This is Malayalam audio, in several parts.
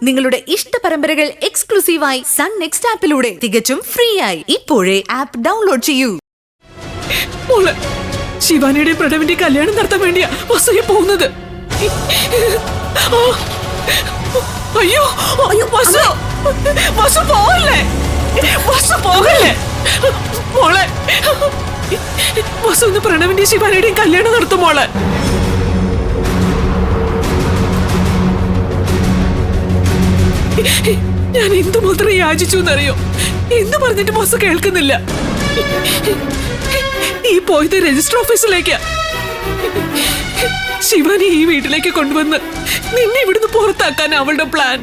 നിങ്ങളുടെ ഇഷ്ട പരമ്പരകൾ എക്സ്ക്ലൂസീവായി സൺ നെക്സ്റ്റ് ആപ്പിലൂടെ തികച്ചും ഫ്രീ ആയി ഇപ്പോഴേ ആപ്പ് ഡൗൺലോഡ് ചെയ്യൂ. ശിവാനിയുടെ പ്രണവിന്റെ കല്യാണം നടത്താൻ വേണ്ടിയാ വസുയെ പോകുന്നത്. അയ്യോ അയ്യോ വസു വസു പോകല്ലേ, വസു പോകല്ലേ മോളെ. വസു ഒന്ന് പ്രണവിന്റെ ശിവാനിയുടെയും കല്യാണം നടത്തും മോളെ. ഞാൻ എന്തുമാത്രം യാചിച്ചു എന്നറിയോ? എന്ത് പറഞ്ഞിട്ട് വസു കേൾക്കുന്നില്ല. ഈ പോയത് രജിസ്റ്റർ ഓഫീസിലേക്കാ. ശിവാനി ഈ വീട്ടിലേക്ക് കൊണ്ടുവന്ന് നിന്നെ ഇവിടുന്ന് പുറത്താക്കാൻ അവളുടെ പ്ലാൻ.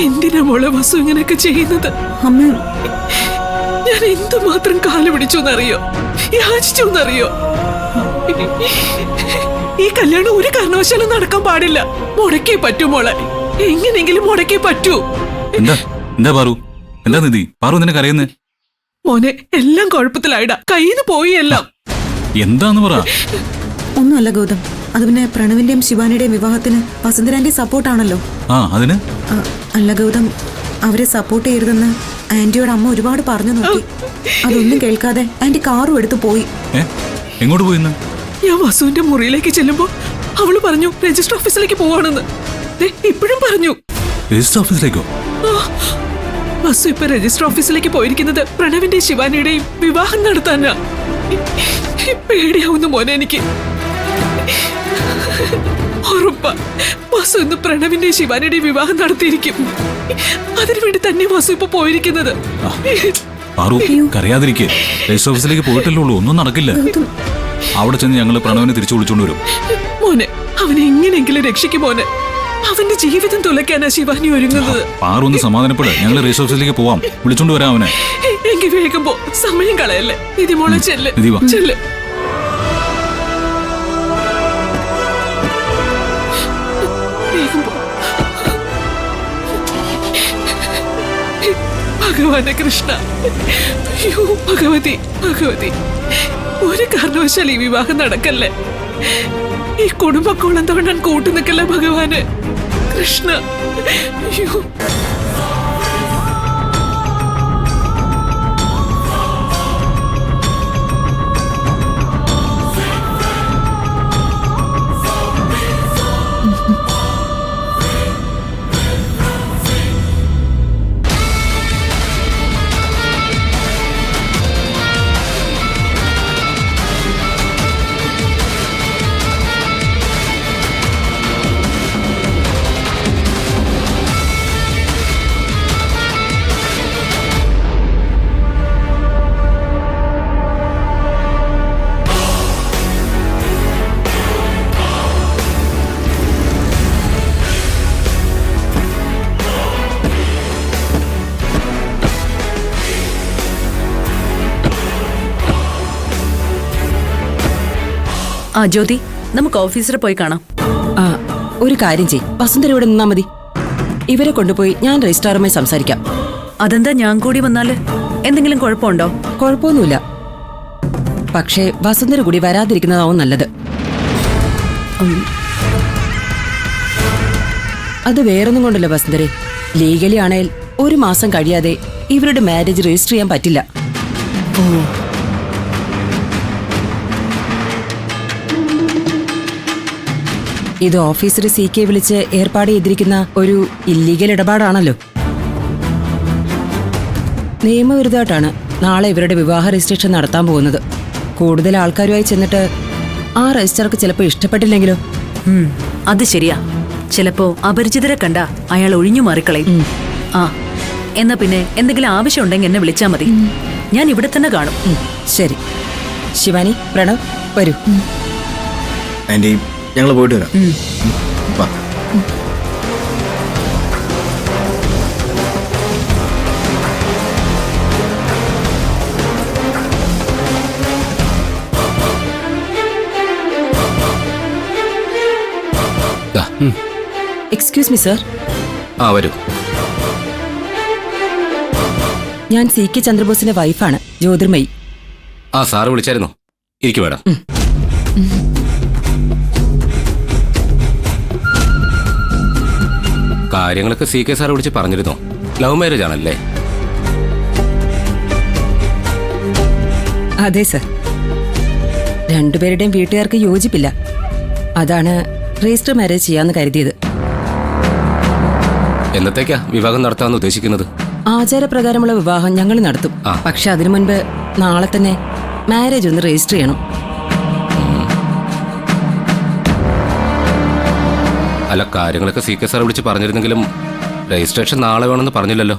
എന്തിനാ മോളെ വസു ഇങ്ങനെയൊക്കെ ചെയ്യുന്നത്? അമ്മ, ഞാൻ എന്തുമാത്രം കാല് പിടിച്ചു എന്നറിയോ, യാചിച്ചു എന്നറിയോ? ഈ കല്യാണം ഒരു കാരണവശാലും നടക്കാൻ പാടില്ല. മുടക്കേ പറ്റൂ മോളെ, എങ്ങനെങ്കിലും മുടക്കേ പറ്റൂ. എന്താ പാറു, എന്താ നിധി, പാറു നിനക്ക് അറിയുന്നേ? മോനെ എല്ലാം കുഴപ്പത്തിലായിടാ, കയ്യിന്ന് പോയി എല്ലാം. എന്താന്ന് പറ. ഒന്നുമല്ല ഗൗതം, അത് പിന്നെ പ്രണവിന്റെയും ശിവാനിയുടെയും വിവാഹത്തിന് വസുന്ധരാന്റെ സപ്പോർട്ടാണല്ലോ. അതിന് അല്ല ഗൗതം, അവരെ സപ്പോർട്ട് ചെയ്യരുതെന്ന് ആന്റിയോട് അമ്മ ഒരുപാട് പറഞ്ഞു നോക്കി. അതൊന്നും കേൾക്കാതെ ആന്റി കാറും എടുത്തു പോയി. എങ്ങോട്ട് പോയിന്ന്? ഞാൻ വസുവിന്റെ മുറിയിലേക്ക് ചെല്ലുമ്പോ അവള് പറഞ്ഞു രജിസ്റ്റർ ഓഫീസിലേക്ക് പോവാണെന്ന്. ഇപ്പോഴും പറഞ്ഞു. രജിസ്റ്റർ ഓഫീസിലേക്കോ? വസു ഇപ്പൊ രജിസ്റ്റർ ഓഫീസിലേക്ക് പോയിരിക്കുന്നത് പ്രണവിന്റെയും ശിവാനിയുടെയും വിവാഹം നടത്താനാ. പേടിയാവുന്നു മോനെ എനിക്ക്. ഉറപ്പാ വസു ഇന്ന് പ്രണവിന്റെയും ശിവാനിയുടെയും വിവാഹം നടത്തിയിരിക്കും. അതിനുവേണ്ടി തന്നെ വസു ഇപ്പൊ പോയിരിക്കുന്നത്. കരയാതിരിക്കെ, രജിസ്റ്റർ ഓഫീസിലേക്ക് പോയിട്ടല്ലേ ഉള്ളൂ, ഒന്നും നടക്കില്ല. അവിടെ ചെന്ന് ഞങ്ങള് പ്രണവിനെ തിരിച്ചു വിളിച്ചോണ്ട് വരും. മോനെ അവനെ എങ്ങനെയെങ്കിലും രക്ഷിക്കും മോനെ. അവന്റെ ജീവിതം തുലയ്ക്കാനാ ശിവാനി ഒരുങ്ങുന്നത്. പാറു ഒന്ന് സമാധാനപ്പെട്, ഞങ്ങൾ രജിസ്റ്റർ ഓഫീസിലേക്ക് പോവാം, വിളിച്ചോണ്ട് വരാം അവനെ. എങ്കിൽ വേഗം പോ, സമയം കളയല്ലേ. നിധി മോളെ ചെല്ല് ചെല്ല്. ഭഗവാനെ കൃഷ്ണ, അയ്യോ ഭഗവതി ഭഗവതി, ഒരു കാരണവശാൽ ഈ വിവാഹം നടക്കല്ലേ. ഈ കുടുംബക്കോളം തോണ്ടാൻ കൂട്ടു നിൽക്കല്ലേ ഭഗവാന് കൃഷ്ണ. അയ്യോ ജ്യോതി, നമുക്ക് ഓഫീസിൽ പോയി കാണാം. ഒരു കാര്യം ചെയ്, വസുന്ധര ഇവിടെ നിന്നാ മതി. ഇവരെ കൊണ്ടുപോയി ഞാൻ രജിസ്ട്രാറുമായി സംസാരിക്കാം. അതെന്താ ഞാൻ കൂടി വന്നാല് എന്തെങ്കിലും കുഴപ്പമുണ്ടോ? കുഴപ്പമൊന്നുമില്ല, പക്ഷേ വസുന്ധര കൂടി വരാതിരിക്കുന്നതാവും നല്ലത്. അത് വേറൊന്നും കൊണ്ടല്ലോ വസുന്ധരെ, ലീഗലി ആണേൽ 1 മാസം കഴിയാതെ ഇവരുടെ മാരേജ് രജിസ്റ്റർ ചെയ്യാൻ പറ്റില്ല. ഇത് ഓഫീസർ CK വിളിച്ച് ഏർപ്പാട് ചെയ്തിരിക്കുന്ന ഒരു ഇല്ലീഗൽ ഇടപാടാണല്ലോ. നിയമവിരുദ്ധമായിട്ടാണ് നാളെ ഇവരുടെ വിവാഹ രജിസ്ട്രേഷൻ നടത്താൻ പോകുന്നത്. കൂടുതൽ ആൾക്കാരുമായി ചെന്നിട്ട് ആ രജിസ്റ്റർക്ക് ചിലപ്പോൾ ഇഷ്ടപ്പെട്ടില്ലെങ്കിലോ? അത് ശരിയാ, ചിലപ്പോ അപരിചിതരെ കണ്ട അയാൾ ഒഴിഞ്ഞു മാറിക്കളയും. എന്നാ പിന്നെ എന്തെങ്കിലും ആവശ്യമുണ്ടെങ്കിൽ എന്നെ വിളിച്ചാ മതി, ഞാൻ ഇവിടെ തന്നെ കാണും. ശരി. ശിവാനി, പ്രണവ് വരൂ. ആന്റി, ഞങ്ങൾ പോയിട്ട് വരാം. Excuse me sir. വരൂ. ഞാൻ CK ചന്ദ്രബോസിന്റെ വൈഫാണ്, ജ്യോതിർമയി. സാറ് വിളിച്ചായിരുന്നോ? ഇരിക്കും മേഡം. കാര്യങ്ങളൊക്കെ CK സാർ വിളിച്ച് പറഞ്ഞിരുന്നോ? ലവ് മാരേജ് ആണല്ലേ? അതെ സർ. രണ്ടുപേരുടെയും വീട്ടുകാർക്ക് യോജിപ്പില്ല. അതാണ് രജിസ്റ്റർ മാരേജ് ചെയ്യാന്ന് കരുതിയത്. എന്നത്തേക്കാ വിവാഹം നടത്താമെന്ന് ഉദ്ദേശിക്കുന്നത്? ആചാരപ്രകാരമുള്ള വിവാഹം ഞങ്ങൾ നടത്തും. പക്ഷെ അതിനു മുൻപ് നാളെ തന്നെ മാരേജ് ഒന്ന് രജിസ്റ്റർ ചെയ്യണം. അല്ല, കാര്യങ്ങളൊക്കെ CK സാർ വിളിച്ച് പറഞ്ഞിരുന്നെങ്കിലും രജിസ്ട്രേഷൻ നാളെ വേണമെന്ന് പറഞ്ഞില്ലല്ലോ.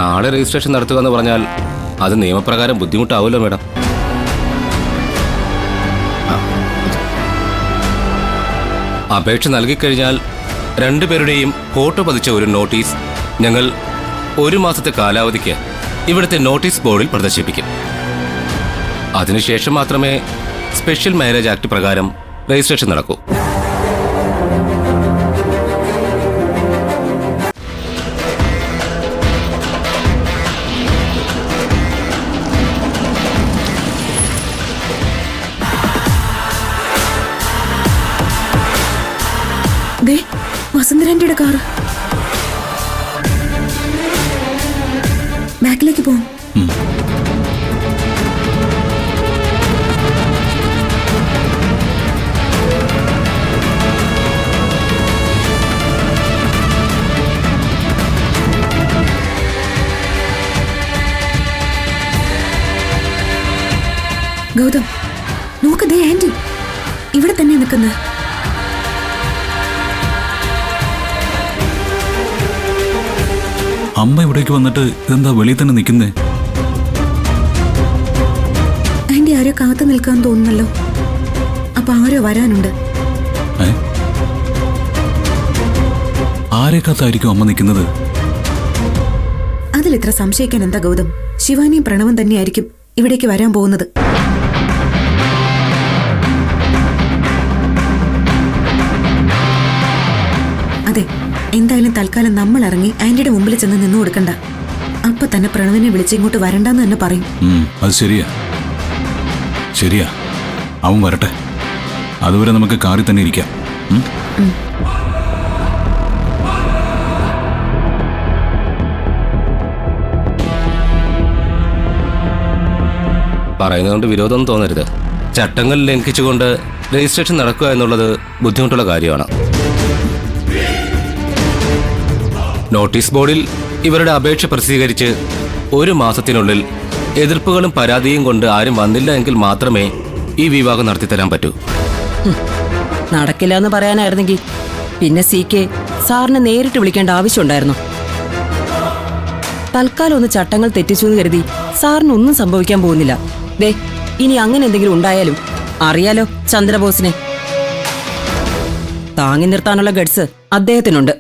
നാളെ രജിസ്ട്രേഷൻ നടത്തുക എന്ന് പറഞ്ഞാൽ അത് നിയമപ്രകാരം ബുദ്ധിമുട്ടാവുമല്ലോ മാഡം. അപേക്ഷ നൽകിക്കഴിഞ്ഞാൽ രണ്ടുപേരുടെയും ഫോട്ടോ പതിച്ച ഒരു നോട്ടീസ് ഞങ്ങൾ 1 മാസത്തെ കാലാവധിക്ക് ഇവിടുത്തെ നോട്ടീസ് ബോർഡിൽ പ്രദർശിപ്പിക്കും. അതിനുശേഷം മാത്രമേ സ്പെഷ്യൽ മാരേജ് ആക്ട് പ്രകാരം രജിസ്ട്രേഷൻ നടക്കൂ. ദേ വസുന്ധരാന്റിയുടെ കാറ്. ബാക്കിലേക്ക് പോവും. ഗൗതം നോക്ക്, ദേ ആന്റി ഇവിടെ തന്നെ നിൽക്കുന്നത്. അമ്മ ഇവിടേക്ക് വന്നിട്ട് ഇതെന്താ വെളിയിൽ തന്നെ നിൽക്കുന്നേ? ആന്റി ആരോ കാത്തു നിൽക്കാൻ തോന്നുന്നല്ലോ. അപ്പൊ ആരോ വരാനുണ്ട്. ആരെ കാത്തായിരിക്കും അമ്മ നിൽക്കുന്നത്? അതിലിത്ര സംശയിക്കാൻ എന്താ ഗൗതം? ശിവാനിയും പ്രണവും തന്നെയായിരിക്കും ഇവിടേക്ക് വരാൻ പോകുന്നത്. അതെ, എന്തായാലും തൽക്കാലം നമ്മൾ ഇറങ്ങി ആന്റിയുടെ മുമ്പിൽ ചെന്ന് നിന്നു കൊടുക്കണ്ട. അപ്പൊ തന്നെ പ്രണവിനെ വിളിച്ച് ഇങ്ങോട്ട് വരണ്ടെന്ന് തന്നെ പറയും. അത് ശരിയാ. ശരിയാ, അവൻ വരട്ടെ. അതുവരെ നമുക്ക് കാറിൽ തന്നെ ഇരിക്കാം. പറയുന്നതുകൊണ്ട് വിരോധമൊന്നും തോന്നരുത്. ചട്ടങ്ങൾ ലംഘിച്ചുകൊണ്ട് രജിസ്ട്രേഷൻ നടക്കുക എന്നുള്ളത് ബുദ്ധിമുട്ടുള്ള കാര്യമാണ്. നോട്ടീസ് ബോർഡിൽ ഇവരുടെ അപേക്ഷ പ്രസിദ്ധീകരിച്ച് 1 മാസത്തിനുള്ളിൽ എതിർപ്പുകളും പരാതിയും കൊണ്ട് ആരും വന്നില്ല എങ്കിൽ മാത്രമേ ഈ വിവാഹം നടത്തിത്തരാൻ പറ്റൂ. നടക്കില്ല എന്ന് പറയാനായിരുന്നെങ്കിൽ പിന്നെ CK സാറിനെ നേരിട്ട് വിളിക്കേണ്ട ആവശ്യമുണ്ടായിരുന്നു. തൽക്കാലം ഒന്ന് ചട്ടങ്ങൾ തെറ്റിച്ചു എന്ന് കരുതി സാറിനൊന്നും സംഭവിക്കാൻ പോകുന്നില്ല. ദേ, ഇനി അങ്ങനെ എന്തെങ്കിലും ഉണ്ടായാലും അറിയാലോ ചന്ദ്രബോസിനെ. താങ്ങി നിർത്താനുള്ള ഗഡ്സ് അദ്ദേഹത്തിനുണ്ട്.